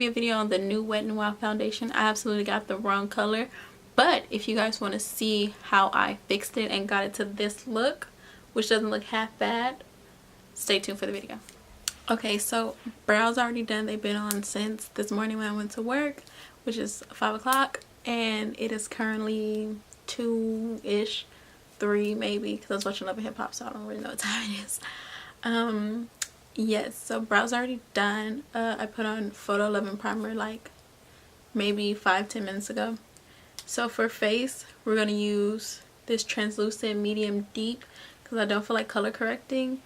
A video on the new Wet n Wild foundation. I absolutely got the wrong color, but if you guys want to see how I fixed it and got it to this look, which doesn't look half bad, stay tuned for the video. Okay, so brows already done. They've been on since this morning when I went to work, which is 5 o'clock, and it is currently 2-ish, 3 maybe, because I was watching Love and Hip Hop, so I don't really know what time it is. Yes, so brows already done. I put on photoloving primer like maybe 5-10 minutes ago. So for face, we're gonna use this translucent medium deep because I don't feel like color correcting,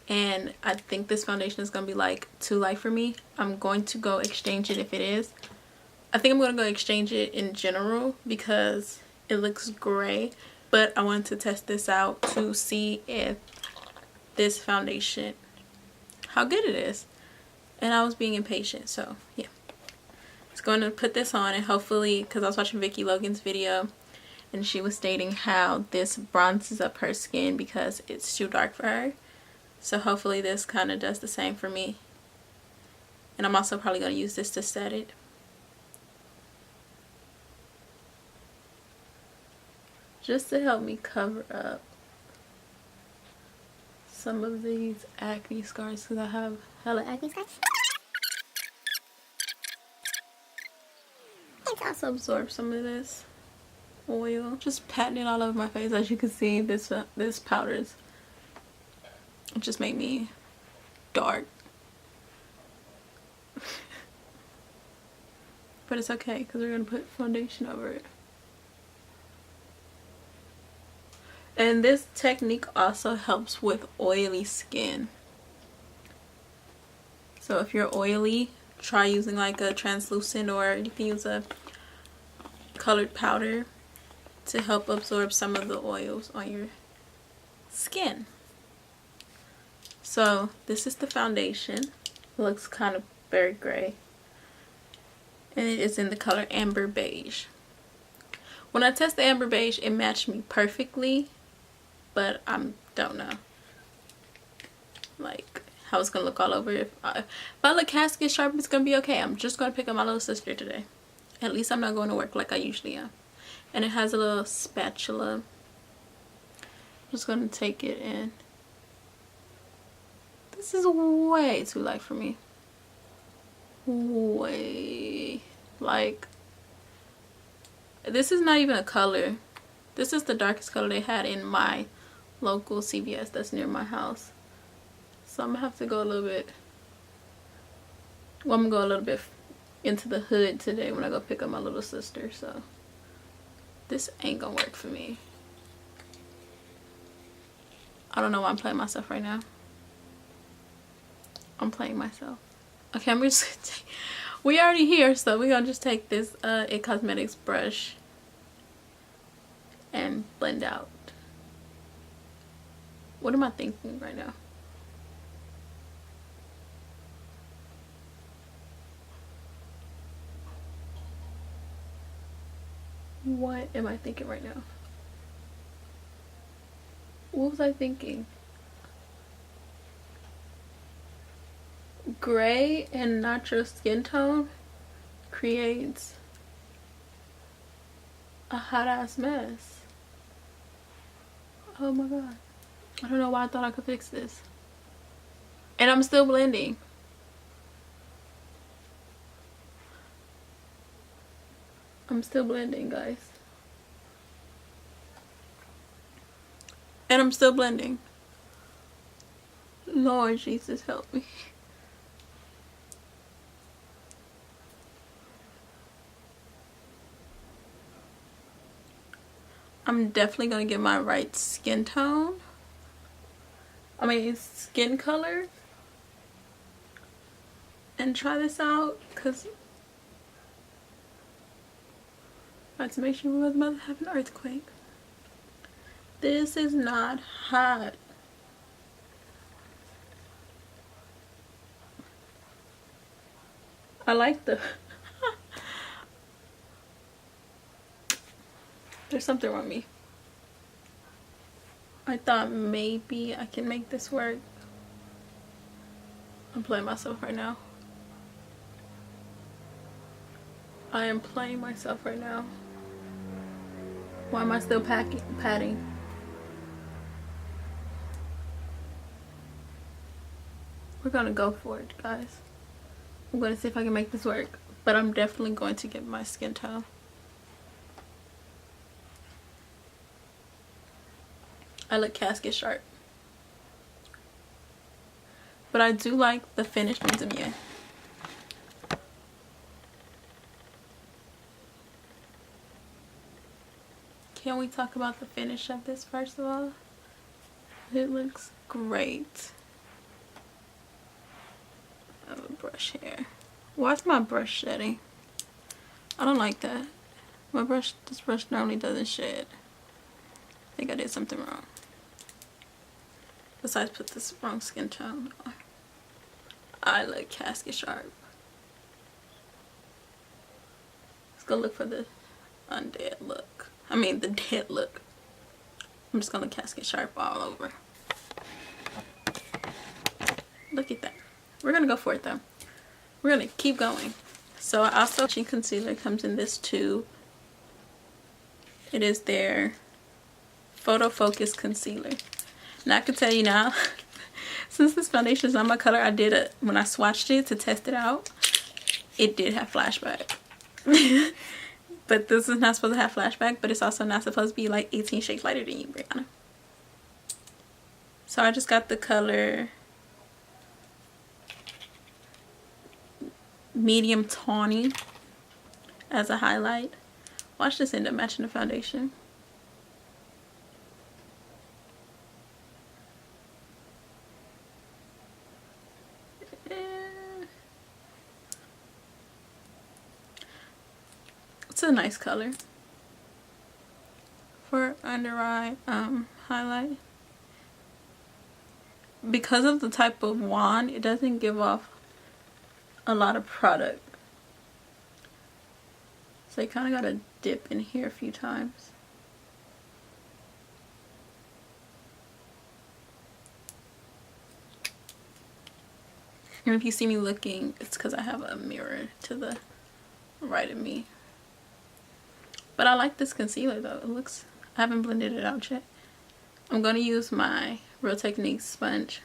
and I think this foundation is gonna be like too light for me. I'm going to go exchange it if it is. I think I'm gonna go exchange it in general because it looks gray, but I wanted to test this out to see if this foundation, how good it is, and I was being impatient, so yeah. Just going to put this on, and hopefully, because I was watching Vicky Logan's video and she was stating how this bronzes up her skin because it's too dark for her, so hopefully this kind of does the same for me. And I'm also probably going to use this to set it. Just to help me cover up some of these acne scars, because I have hella acne scars. I also absorb some of this oil. Just patting it all over my face. As you can see, this powders just made me dark. But it's okay because we're going to put foundation over it. And this technique also helps with oily skin. So if you're oily, try using like a translucent, or you can use a colored powder to help absorb some of the oils on your skin. So this is the foundation. It looks kind of very gray, and it is in the color Amber Beige. When I tested the Amber Beige, it matched me perfectly, but I don't know like how it's gonna look all over. If I look casket sharp, it's gonna be okay. I'm just gonna pick up my little sister today. At least I'm not going to work like I usually am. And it has a little spatula. I'm just gonna take it in. This is way too light for me. Way. Like, this is not even a color. This is the darkest color they had in my local CVS that's near my house. So I'm gonna have to go a little bit, well, I'm gonna go a little bit into the hood today when I go pick up my little sister, so this ain't gonna work for me. I don't know why I'm playing myself right now. I'm playing myself. Okay, I'm just gonna take, we already here, so we're gonna just take this It Cosmetics brush and blend out. What am I thinking right now? What am I thinking right now? What was I thinking? Gray and natural skin tone creates a hot ass mess. Oh my god. I don't know why I thought I could fix this. And I'm still blending. I'm still blending, guys. And I'm still blending. Lord Jesus, help me. I'm definitely gonna get my right skin tone. I mean, skin color. And try this out, because not to make sure we was about to have an earthquake. This is not hot. I like the there's something wrong with me. I thought maybe I can make this work. I'm playing myself right now. I am playing myself right now. Why am I still patting? We're gonna go for it, guys. I'm gonna see if I can make this work, but I'm definitely going to get my skin tone. I look casket sharp, but I do like the finished ones of me. Can we talk about the finish of this first of all? It looks great. I have a brush here. Why is my brush shedding? I don't like that. This brush normally doesn't shed. I think I did something wrong. Besides put this wrong skin tone on. I look casket sharp. Let's go look for the undead look. I mean the dead look. I'm just gonna casket sharp all over. Look at that. We're gonna go for it though. We're gonna keep going. So also concealer comes in this tube. It is their Photo Focus Concealer. And I can tell you now, since this foundation is not my color, I did it when I swatched it to test it out. It did have flashback. But this is not supposed to have flashback, but it's also not supposed to be like 18 shades lighter than you, Brianna. So I just got the color medium tawny as a highlight. Watch this end up matching the foundation. It's a nice color for under eye highlight. Because of the type of wand, it doesn't give off a lot of product. So you kind of gotta dip in here a few times. And if you see me looking, it's because I have a mirror to the right of me. But I like this concealer though. It looks, I haven't blended it out yet. I'm gonna use my Real Techniques sponge.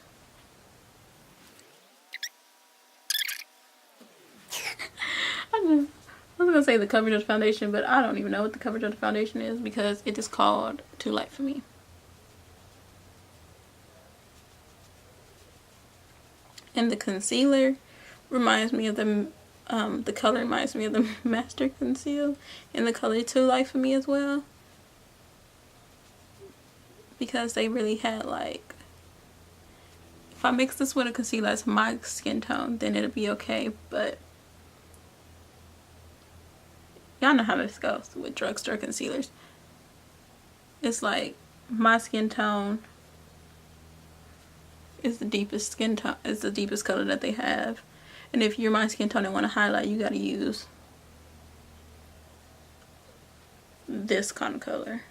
I was gonna say the coverage of the foundation, but I don't even know what the coverage of the foundation is because it is called Too Light for Me. And the concealer reminds me of the color reminds me of the Master Conceal, and the color Too Light for Me as well, because they really had like, if I mix this with a concealer that's my skin tone, then it'll be okay. But y'all know how this goes with drugstore concealers. It's like my skin tone is the deepest skin tone, is the deepest color that they have. And if you're my skin tone and want to highlight, you gotta use this kind of color,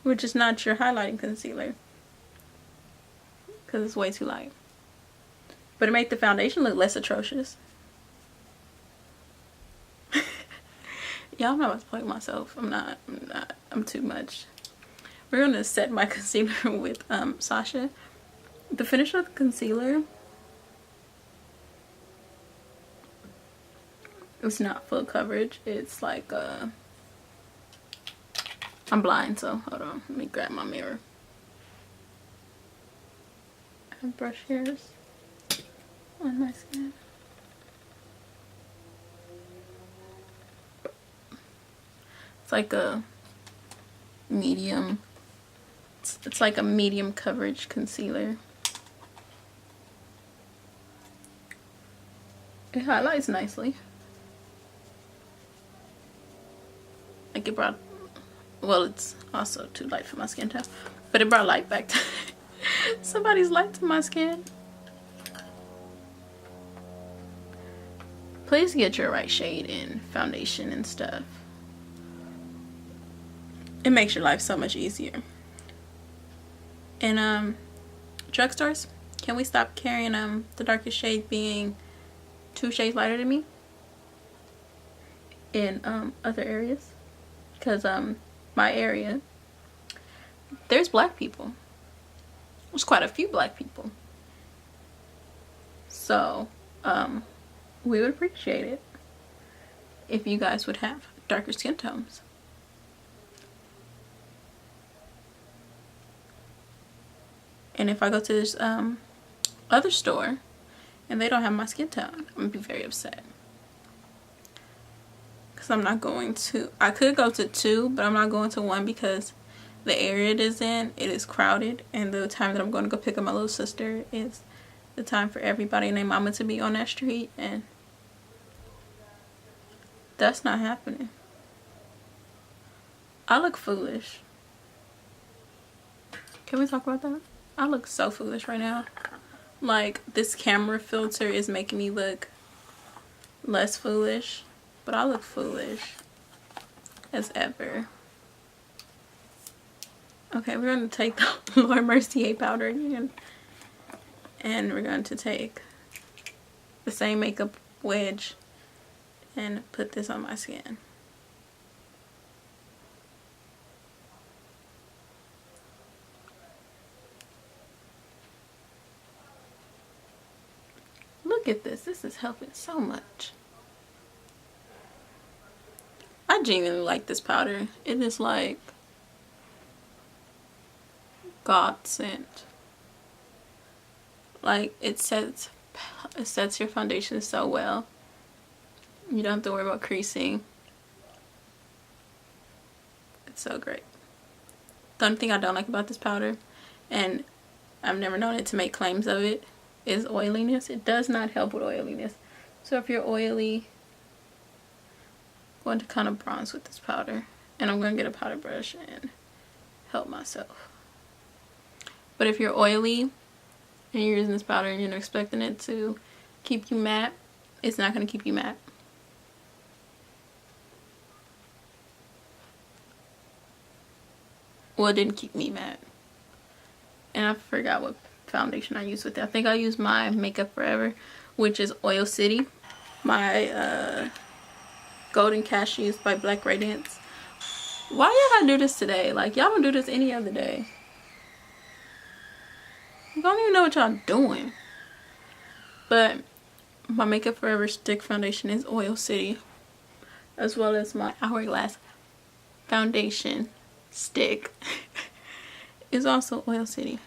which is not your highlighting concealer because it's way too light. But it makes the foundation look less atrocious. Yeah, I'm not about to play myself. I'm too much. We're gonna set my concealer with Sasha. The finish of the concealer, it's not full coverage. It's like I'm blind, so hold on. Let me grab my mirror. I have brush hairs on my skin. It's like a medium. It's like a medium coverage concealer. It highlights nicely. Like it brought, well, it's also too light for my skin tone, but it brought light back to somebody's light to my skin. Please get your right shade in foundation and stuff. It makes your life so much easier. And drugstores, can we stop carrying the darkest shade being 2 shades lighter than me? in other areas, because my area, there's black people. There's quite a few black people. So we would appreciate it if you guys would have darker skin tones. And if I go to this other store and they don't have my skin tone, I'm gonna be very upset. Because I'm not going to, I could go to 2, but I'm not going to 1 because the area it is in, it is crowded. And the time that I'm going to go pick up my little sister is the time for everybody and their mama to be on that street. And that's not happening. I look foolish. Can we talk about that? I look so foolish right now. Like, this camera filter is making me look less foolish, but I look foolish as ever. Okay, we're going to take the Mercier powder again, and we're going to take the same makeup wedge and put this on my skin. Look at this. This is helping so much. I genuinely like this powder. It is like godsend. Like, it sets your foundation so well. You don't have to worry about creasing. It's so great. The only thing I don't like about this powder, and I've never known it to make claims of it, is oiliness. It does not help with oiliness. So if you're oily, I'm going to kind of bronze with this powder, and I'm going to get a powder brush and help myself. But if you're oily and you're using this powder and you're expecting it to keep you matte, it's not going to keep you matte. Well, it didn't keep me matte. And I forgot what foundation I used with it. I think I used my Makeup Forever, which is Oil City. My Golden Cashews by Black Radiance. Why y'all gotta do this today? Like, y'all don't do this any other day. I don't even know what y'all doing. But my Makeup Forever stick foundation is Oil City, as well as my Hourglass foundation stick is also Oil City.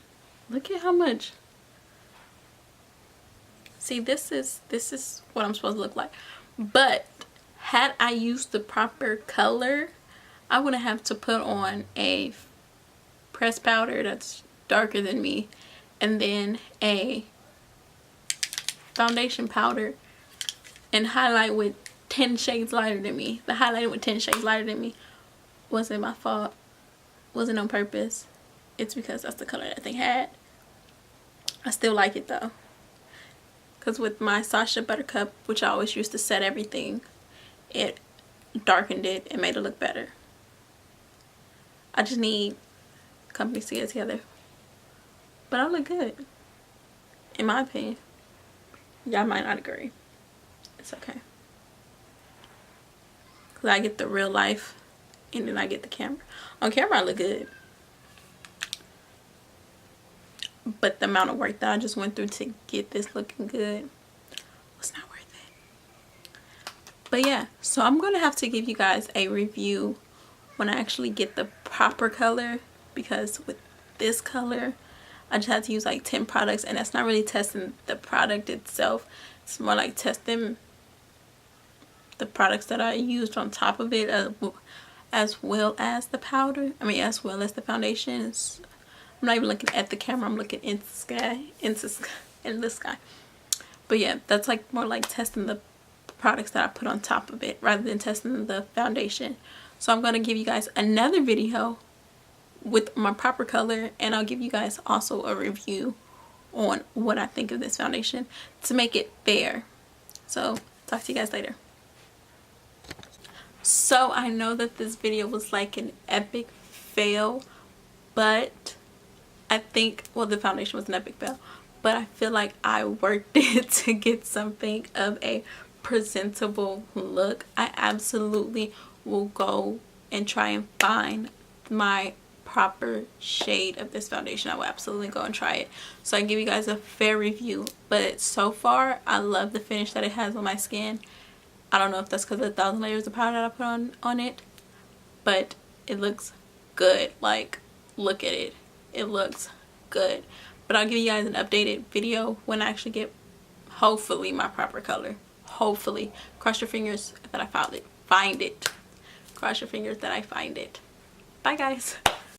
Look at how much. See, this is what I'm supposed to look like. But had I used the proper color, I wouldn't have to put on a pressed powder that's darker than me, and then a foundation powder and highlight with 10 shades lighter than me. The highlighting with 10 shades lighter than me wasn't my fault. Wasn't on purpose. It's because that's the color that thing had. I still like it though. Because with my Sacha Buttercup, which I always used to set everything, it darkened it and made it look better. I just need companies to get together. But I look good, in my opinion. Y'all might not agree. It's okay. Because I get the real life and then I get the camera. On camera I look good. But the amount of work that I just went through to get this looking good was not worth it. But yeah, so I'm going to have to give you guys a review when I actually get the proper color. Because with this color, I just had to use like 10 products. And that's not really testing the product itself. It's more like testing the products that I used on top of it, as well as the powder. I mean, as well as the foundations. I'm not even looking at the camera. I'm looking into the sky. But yeah, that's like more like testing the products that I put on top of it rather than testing the foundation. So I'm going to give you guys another video with my proper color, and I'll give you guys also a review on what I think of this foundation to make it fair. So talk to you guys later. So I know that this video was like an epic fail, but I think, well, the foundation was an epic fail, but I feel like I worked it to get something of a presentable look, I absolutely will go and try and find my proper shade of this foundation. I will absolutely go and try it, so I can give you guys a fair review. But so far, I love the finish that it has on my skin. I don't know if that's because of the 1,000 layers of powder that I put on it, but it looks good. Like, look at it. It looks good. But I'll give you guys an updated video when I actually get, hopefully, my proper color. Hopefully. Cross your fingers that I find it. Cross your fingers that I find it. Bye, guys.